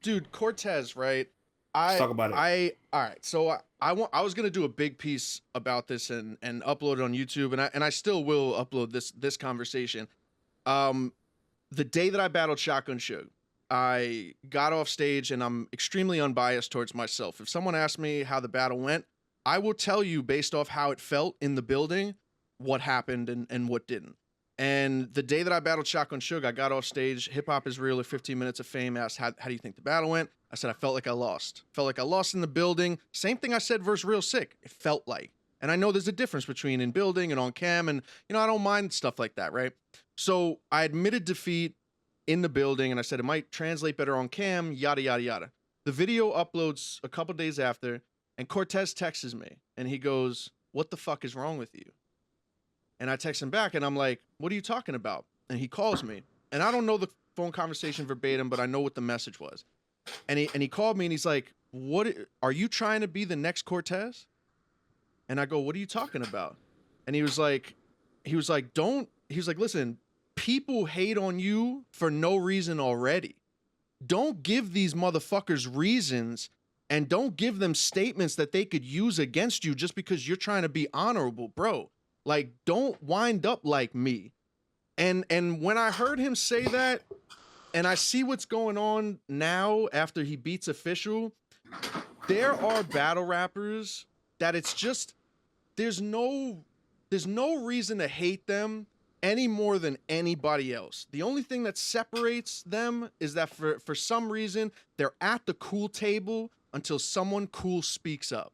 dude, Cortez, right? Let's talk about it. All right. So I was gonna do a big piece about this and upload it on YouTube, and I still will upload this conversation. Um, the day that I battled Shotgun Suge, I got off stage, and I'm extremely unbiased towards myself. If someone asks me how the battle went, I will tell you based off how it felt in the building, what happened and what didn't. And the day that I battled Shotgun Suge, I got off stage. Hip Hop is Real or 15 Minutes of Fame asked, how do you think the battle went? I said, I felt like I lost. Felt like I lost in the building. Same thing I said versus Real Sick. It felt like. And I know there's a difference between in building and on cam. And, I don't mind stuff like that, right? So I admitted defeat in the building, and I said it might translate better on cam, yada, yada, yada. The video uploads a couple days after, and Cortez texts me, and he goes, what the fuck is wrong with you? And I text him back, and I'm like, what are you talking about? And he calls me, and I don't know the phone conversation verbatim, but I know what the message was. And he called me, and he's like, what are you trying to be the next Cortez? And I go, what are you talking about? And he was like, listen, people hate on you for no reason already. Don't give these motherfuckers reasons, and don't give them statements that they could use against you just because you're trying to be honorable, bro. Like, don't wind up like me. And when I heard him say that, and I see what's going on now after he beats Official, there are battle rappers that it's just there's no reason to hate them any more than anybody else. The only thing that separates them is that for some reason they're at the cool table until someone cool speaks up.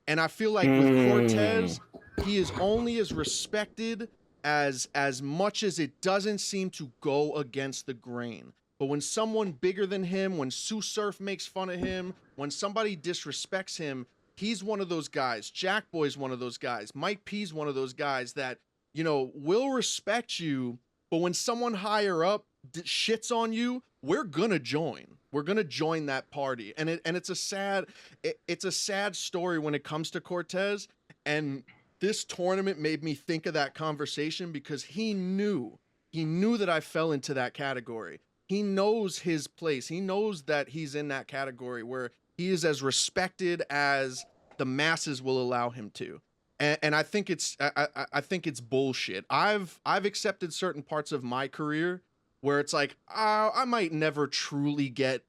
And I feel like with Cortez, he is only as respected as much as it doesn't seem to go against the grain. But when someone bigger than him, when Sue Surf makes fun of him, when somebody disrespects him, he's one of those guys. Jack Boy's one of those guys. Mike P's one of those guys that, will respect you, but when someone higher up shits on you, we're gonna join. We're gonna join that party. And it's a sad story when it comes to Cortez. And this tournament made me think of that conversation because he knew that I fell into that category. He knows his place. He knows that he's in that category where he is as respected as the masses will allow him to. And I think it's bullshit. I've accepted certain parts of my career where it's like, I might never truly get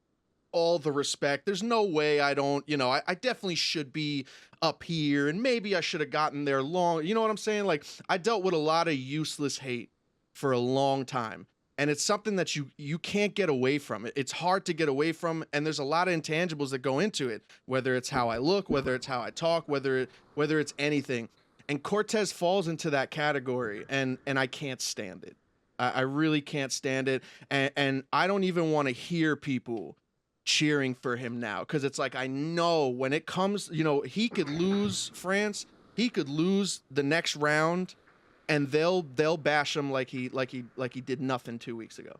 all the respect. There's no way I don't, I definitely should be up here, and maybe I should have gotten there long. You know what I'm saying? Like, I dealt with a lot of useless hate for a long time. And it's something that you can't get away from. It's hard to get away from, and there's a lot of intangibles that go into it, whether it's how I look, whether it's how I talk, whether it's anything. And Cortez falls into that category, and I can't stand it. I really can't stand it. And I don't even want to hear people cheering for him now, because it's like, I know when it comes, he could lose France, he could lose the next round, and they'll bash him like he did nothing 2 weeks ago.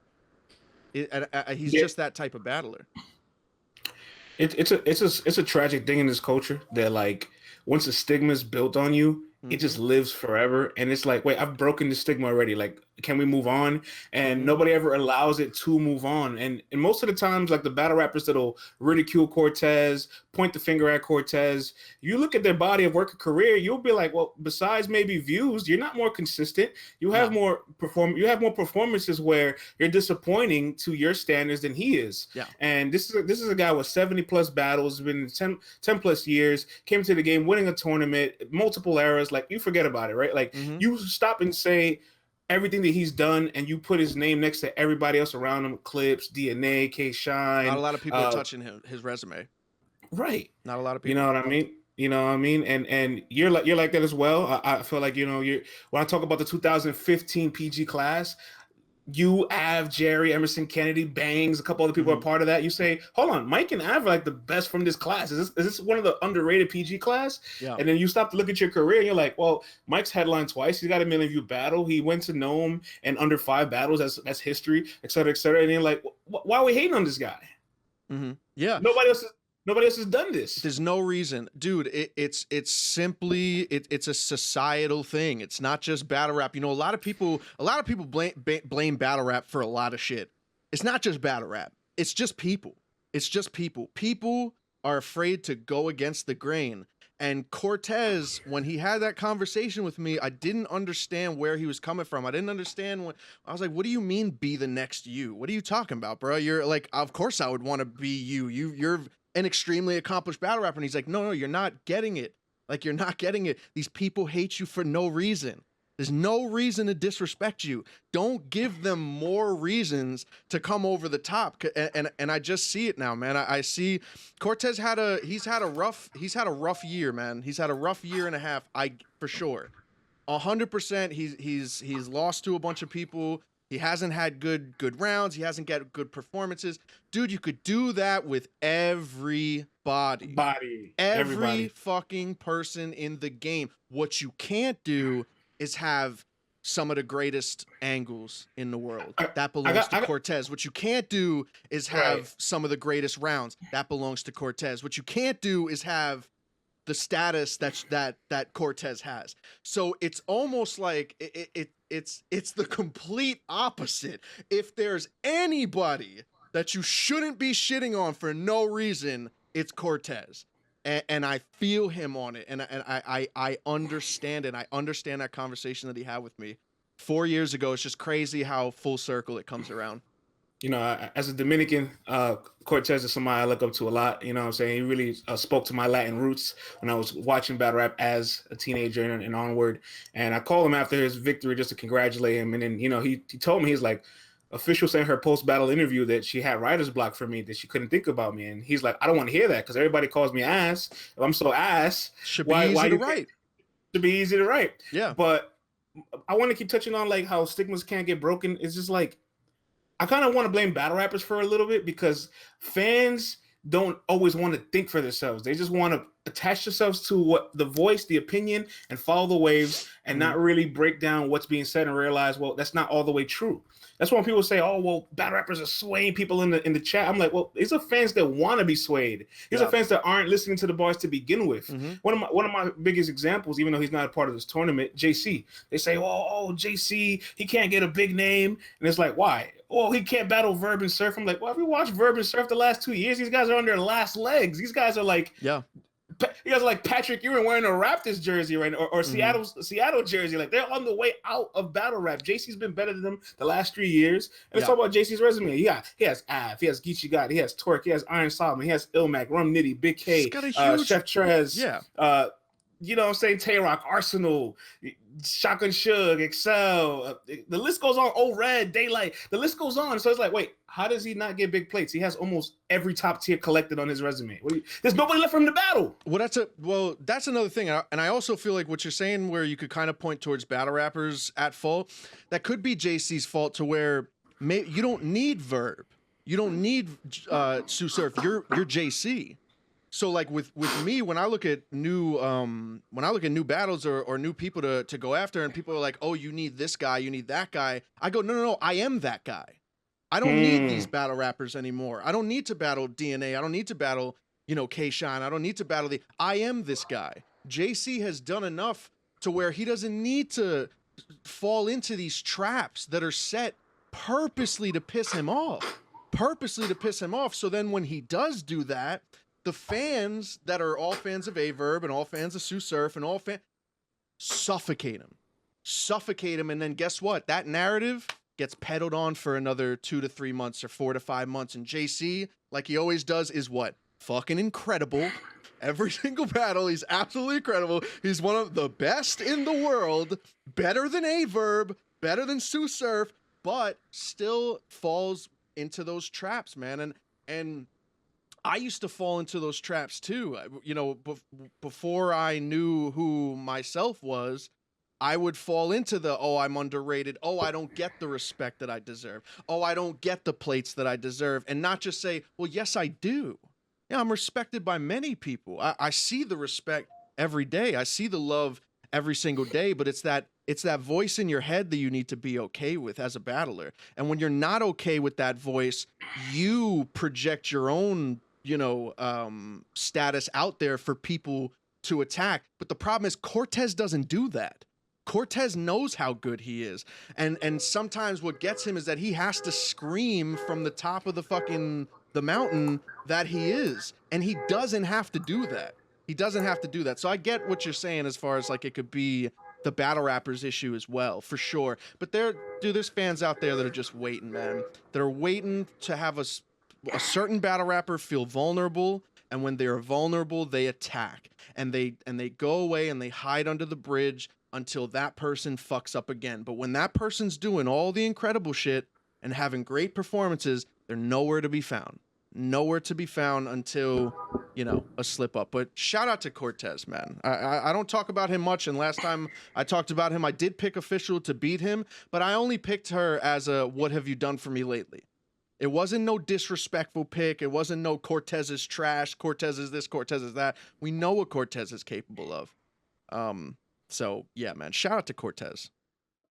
He's just that type of battler. It's a tragic thing in this culture that, like, once a stigma is built on you, it just lives forever. And it's like, wait, I've broken the stigma already. Like, can we move on? And nobody ever allows it to move on. And most of the times, like, the battle rappers that'll ridicule Cortez, point the finger at Cortez, you look at their body of work and career, you'll be like, well, besides maybe views, you're not more consistent. You have more performances where you're disappointing to your standards than he is. Yeah. And this is a guy with 70 plus battles, been 10 plus years, came to the game winning a tournament, multiple eras. Like, you forget about it, right? Like, you stop and say everything that he's done, and you put his name next to everybody else around him, Clips, DNA, K-Shine. Not a lot of people are touching his resume. Right. Not a lot of people. You know what I mean? You know what I mean? And you're like that as well. I feel like, you're when I talk about the 2015 PG class, you, Av, Jerry, Emerson, Kennedy, Bangs, a couple other people are part of that. You say, hold on, Mike and Av are like the best from this class. Is this one of the underrated PG class? Yeah. And then you stop to look at your career and you're like, well, Mike's headlined twice. He's got a million view battle. He went to Nome and under 5 battles. That's history, et cetera, et cetera. And you're like, why are we hating on this guy? Yeah. Nobody else has done this. There's no reason, dude. It's simply it's a societal thing. It's not just battle rap. A lot of people blame battle rap for a lot of shit. It's not just battle rap. It's just people. It's just people. People are afraid to go against the grain. And Cortez, when he had that conversation with me, I didn't understand where he was coming from. I didn't understand when I was like, what do you mean be the next you? What are you talking about, bro? You're like, of course I would want to be you. You're an extremely accomplished battle rapper. And he's like, no, you're not getting it. Like, you're not getting it. These people hate you for no reason. There's no reason to disrespect you. Don't give them more reasons to come over the top. And I just see it now, man. I see Cortez had a rough year, man. He's had a rough year and a half. For sure, 100%. He's lost to a bunch of people. He hasn't had good rounds. He hasn't got good performances. Dude, you could do that with everybody. Every fucking person in the game. What you can't do is have some of the greatest angles in the world. That belongs to Cortez. What you can't do is have some of the greatest rounds. That belongs to Cortez. What you can't do is have the status that Cortez has. So it's almost like it's the complete opposite. If there's anybody that you shouldn't be shitting on for no reason, it's Cortez. And I feel him on it, and I understand it. I understand that conversation that he had with me 4 years ago. It's just crazy how full circle it comes around. You know, as a Dominican, Cortez is somebody I look up to a lot. You know what I'm saying? He really spoke to my Latin roots when I was watching battle rap as a teenager and onward. And I called him after his victory just to congratulate him. And then, you know, he told me, he's like, official saying her post-battle interview that she had writer's block for me, that she couldn't think about me. And he's like, I don't want to hear that because everybody calls me ass. If I'm so ass, should be easy to write. Should be easy to write. Yeah. But I want to keep touching on like how stigmas can't get broken. It's just like, I kind of want to blame battle rappers for a little bit because fans don't always want to think for themselves. They just want to attach themselves to what the voice, the opinion, and follow the waves and not really break down what's being said and realize, well, that's not all the way true. That's when people say, oh, well, battle rappers are swaying people in the chat. I'm like, well, these are fans that want to be swayed. These are fans that aren't listening to the bars to begin with. One of my biggest examples, even though he's not a part of this tournament, JC. They say, oh, JC, he can't get a big name. And it's like, why? Oh, he can't battle Verb and Surf. I'm like, well, have you watched Verb and Surf the last 2 years? These guys are on their last legs. These guys are like, you guys are like Patrick Ewing wearing a Raptors jersey right now, or Seattle jersey. Like, they're on the way out of battle rap. JC's been better than them the last 3 years. And let's talk about JC's resume. He has Av, he has Geechee God, he has Torque, he has Iron Solomon, he has Ilmac, Rum Nitty, Big K, Chef Trez, you know what I'm saying, Tay-Rock, Arsenal, Shotgun Suge, Excel, the list goes on. Oh, Red, Daylight, the list goes on. So it's like, wait, how does he not get big plates? He has almost every top tier collected on his resume. There's nobody left for him to battle. Well, that's another thing. And I also feel like what you're saying, where you could kind of point towards battle rappers at fault, that could be JC's fault, to where you don't need Verb. You don't need Sue Surf. You're JC. So like with me, when I look at new battles or new people to go after, and people are like, oh, you need this guy, you need that guy, I go, no, I am that guy. I don't need these battle rappers anymore. I don't need to battle DNA. I don't need to battle, K-Shine. I don't need to battle I am this guy. JC has done enough to where he doesn't need to fall into these traps that are set purposely to piss him off. So then when he does do that, the fans that are all fans of Averb and all fans of Sue Surf and all suffocate him. And then guess what? That narrative gets peddled on for another 2 to 3 months or 4 to 5 months. And JC, like he always does, is what? Fucking incredible. Every single battle, he's absolutely incredible. He's one of the best in the world, better than Averb, better than Sue Surf, but still falls into those traps, man. And I used to fall into those traps too. Before I knew who myself was, I would fall into I'm underrated. Oh, I don't get the respect that I deserve. Oh, I don't get the plates that I deserve. And not just say, well, yes, I do. Yeah, I'm respected by many people. I see the respect every day. I see the love every single day, but it's that voice in your head that you need to be okay with as a battler. And when you're not okay with that voice, you project your own, status out there for people to attack. But the problem is Cortez doesn't do that. Cortez knows how good he is. And sometimes what gets him is that he has to scream from the top of the fucking the mountain that he is. And he doesn't have to do that. He doesn't have to do that. So I get what you're saying as far as like it could be the battle rappers issue as well, for sure. But there's fans out there that are just waiting, man. That are waiting to have a certain battle rapper feel vulnerable, and when they're vulnerable, they attack. And they go away and they hide under the bridge until that person fucks up again. But when that person's doing all the incredible shit and having great performances, they're nowhere to be found. Nowhere to be found until, you know, a slip up. But shout out to Cortez, man. I don't talk about him much, and last time I talked about him, I did pick Official to beat him, but I only picked her as a what have you done for me lately. It wasn't no disrespectful pick. It wasn't no Cortez is trash, Cortez is this, Cortez is that. We know what Cortez is capable of. So yeah, man, shout out to Cortez.